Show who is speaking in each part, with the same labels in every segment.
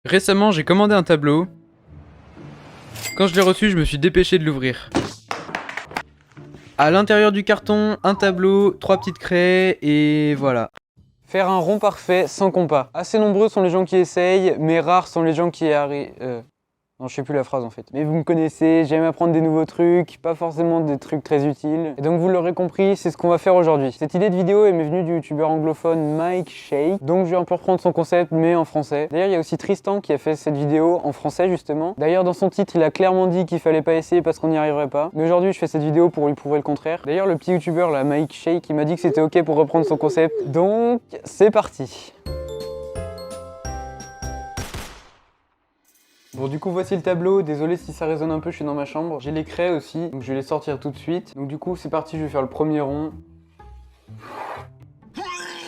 Speaker 1: Récemment, j'ai commandé un tableau. Quand je l'ai reçu, je me suis dépêché de l'ouvrir. À l'intérieur du carton, un tableau, 3 petites craies et voilà.
Speaker 2: Faire un rond parfait sans compas. Assez nombreux sont les gens qui essayent, mais rares sont les gens qui y arrivent. Non, je sais plus la phrase en fait. Mais vous me connaissez, j'aime apprendre des nouveaux trucs, pas forcément des trucs très utiles. Et donc vous l'aurez compris, c'est ce qu'on va faire aujourd'hui. Cette idée de vidéo est m'est venue du youtubeur anglophone Mike Shake. Donc je vais un peu reprendre son concept, mais en français. D'ailleurs, il y a aussi Tristan qui a fait cette vidéo en français justement. D'ailleurs, dans son titre, il a clairement dit qu'il fallait pas essayer parce qu'on n'y arriverait pas. Mais aujourd'hui, je fais cette vidéo pour lui prouver le contraire. D'ailleurs, le petit youtubeur là, Mike Shake, il m'a dit que c'était ok pour reprendre son concept. Donc, c'est parti. Bon, du coup voici le tableau, désolé si ça résonne un peu, je suis dans ma chambre. J'ai les craies aussi, donc je vais les sortir tout de suite. Donc du coup c'est parti, je vais faire le premier rond.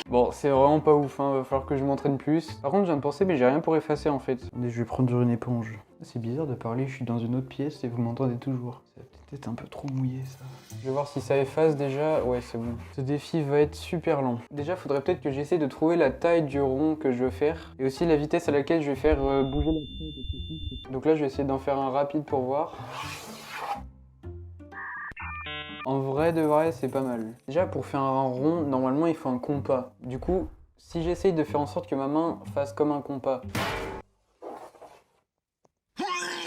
Speaker 2: Bon, c'est vraiment pas ouf, hein, va falloir que je m'entraîne plus. Par contre, je viens de penser, mais j'ai rien pour effacer en fait. Attendez, je vais prendre une éponge. C'est bizarre de parler, je suis dans une autre pièce et vous m'entendez toujours. Ça va peut-être être un peu trop mouillé ça. Je vais voir si ça efface déjà. Ouais, c'est bon. Ce défi va être super lent. Déjà, faudrait peut-être que j'essaie de trouver la taille du rond que je veux faire. Et aussi la vitesse à laquelle je vais faire bouger la crête. Donc là, je vais essayer d'en faire un rapide pour voir. En vrai de vrai, c'est pas mal. Déjà, pour faire un rond, normalement, il faut un compas. Du coup, si j'essaye de faire en sorte que ma main fasse comme un compas.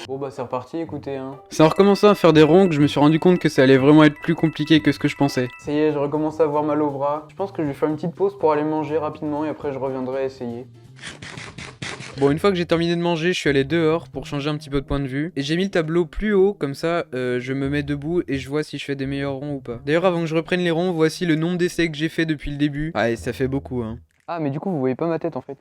Speaker 2: Bon bah c'est reparti, écoutez hein.
Speaker 1: C'est en recommençant à faire des ronds que je me suis rendu compte que ça allait vraiment être plus compliqué que ce que je pensais.
Speaker 2: Ça y est, je recommence à avoir mal au bras. Je pense que je vais faire une petite pause pour aller manger rapidement et après je reviendrai essayer.
Speaker 1: Bon, une fois que j'ai terminé de manger, je suis allé dehors pour changer un petit peu de point de vue. Et j'ai mis le tableau plus haut, comme ça je me mets debout et je vois si je fais des meilleurs ronds ou pas. D'ailleurs, avant que je reprenne les ronds, voici le nombre d'essais que j'ai fait depuis le début. Ah, et ça fait beaucoup hein.
Speaker 2: Ah mais du coup vous voyez pas ma tête en fait.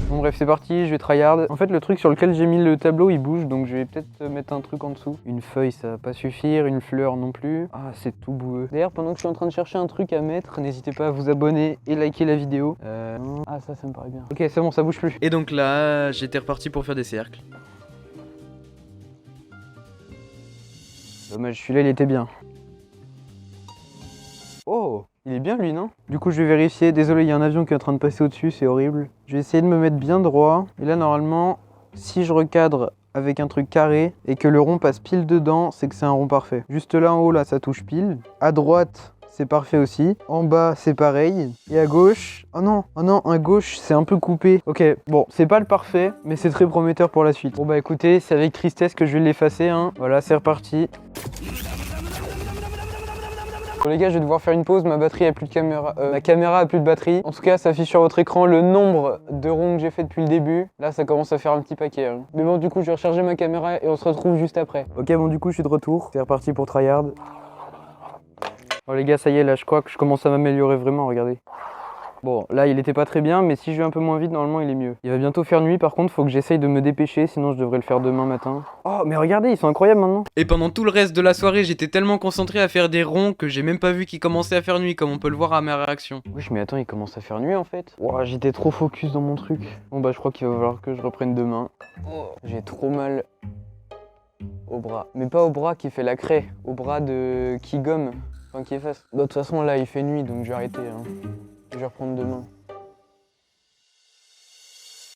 Speaker 2: Bon bref c'est parti, je vais tryhard. En fait le truc sur lequel j'ai mis le tableau il bouge donc je vais peut-être mettre un truc en dessous. Une feuille ça va pas suffire, une fleur non plus. Ah c'est tout boueux. D'ailleurs pendant que je suis en train de chercher un truc à mettre, n'hésitez pas à vous abonner et liker la vidéo. Ah ça me paraît bien. Ok c'est bon ça bouge plus.
Speaker 1: Et donc là, j'étais reparti pour faire des cercles.
Speaker 2: Dommage celui-là il était bien. Oh, il est bien lui, non? Du coup, je vais vérifier. Désolé, il y a un avion qui est en train de passer au-dessus, c'est horrible. Je vais essayer de me mettre bien droit. Et là, normalement, si je recadre avec un truc carré et que le rond passe pile dedans, c'est que c'est un rond parfait. Juste là en haut, là, ça touche pile. À droite, c'est parfait aussi. En bas, c'est pareil. Et à gauche... Oh non, à gauche, c'est un peu coupé. Ok, bon, c'est pas le parfait, mais c'est très prometteur pour la suite. Bon bah écoutez, c'est avec tristesse que je vais l'effacer, hein. Voilà, c'est reparti. Bon les gars, je vais devoir faire une pause, ma batterie a plus de caméra, ma caméra a plus de batterie. En tout cas, ça affiche sur votre écran le nombre de ronds que j'ai fait depuis le début. Là, ça commence à faire un petit paquet. Hein. Mais bon, du coup, je vais recharger ma caméra et on se retrouve juste après. Ok, bon, du coup, je suis de retour. C'est reparti pour tryhard. Bon les gars, ça y est, là, je crois que je commence à m'améliorer vraiment, regardez. Bon, là, il était pas très bien, mais si je vais un peu moins vite, normalement, il est mieux. Il va bientôt faire nuit, par contre, faut que j'essaye de me dépêcher, sinon je devrais le faire demain matin. Oh, mais regardez, ils sont incroyables maintenant.
Speaker 1: Et pendant tout le reste de la soirée, j'étais tellement concentré à faire des ronds que j'ai même pas vu qu'il commençait à faire nuit, comme on peut le voir à ma réaction.
Speaker 2: Oui, mais attends, il commence à faire nuit en fait. Ouah, j'étais trop focus dans mon truc. Bon bah, je crois qu'il va falloir que je reprenne demain. Oh, j'ai trop mal au bras. Mais pas au bras qui fait la craie, au bras de qui gomme, enfin qui efface. De toute façon, là, il fait nuit, donc je vais arrêter. Hein. Je vais reprendre demain.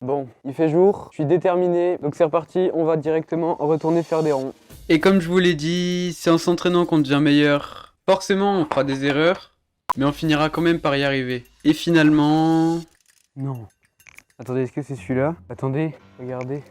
Speaker 2: Bon, il fait jour, je suis déterminé, donc c'est reparti, on va directement retourner faire des ronds.
Speaker 1: Et comme je vous l'ai dit, c'est en s'entraînant qu'on devient meilleur. Forcément, on fera des erreurs, mais on finira quand même par y arriver. Et finalement...
Speaker 2: Non. Attendez, est-ce que c'est celui-là? Attendez, regardez.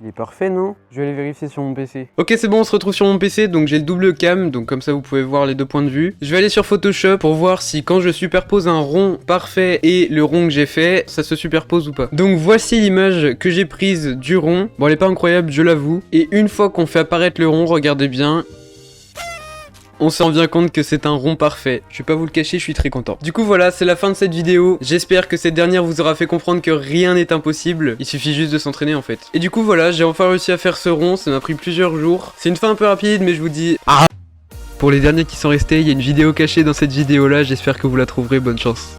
Speaker 2: Il est parfait, non? Je vais aller vérifier sur mon PC.
Speaker 1: Ok, c'est bon, on se retrouve sur mon PC, donc j'ai le double cam, donc comme ça vous pouvez voir les deux points de vue. Je vais aller sur Photoshop pour voir si quand je superpose un rond parfait et le rond que j'ai fait, ça se superpose ou pas. Donc voici l'image que j'ai prise du rond. Bon, elle est pas incroyable, je l'avoue. Et une fois qu'on fait apparaître le rond, regardez bien... On s'en rend compte que c'est un rond parfait. Je vais pas vous le cacher, je suis très content. Du coup voilà, c'est la fin de cette vidéo. J'espère que cette dernière vous aura fait comprendre que rien n'est impossible. Il suffit juste de s'entraîner en fait. Et du coup voilà, j'ai enfin réussi à faire ce rond. Ça m'a pris plusieurs jours. C'est une fin un peu rapide, mais je vous dis... Pour les derniers qui sont restés, il y a une vidéo cachée dans cette vidéo là. J'espère que vous la trouverez. Bonne chance.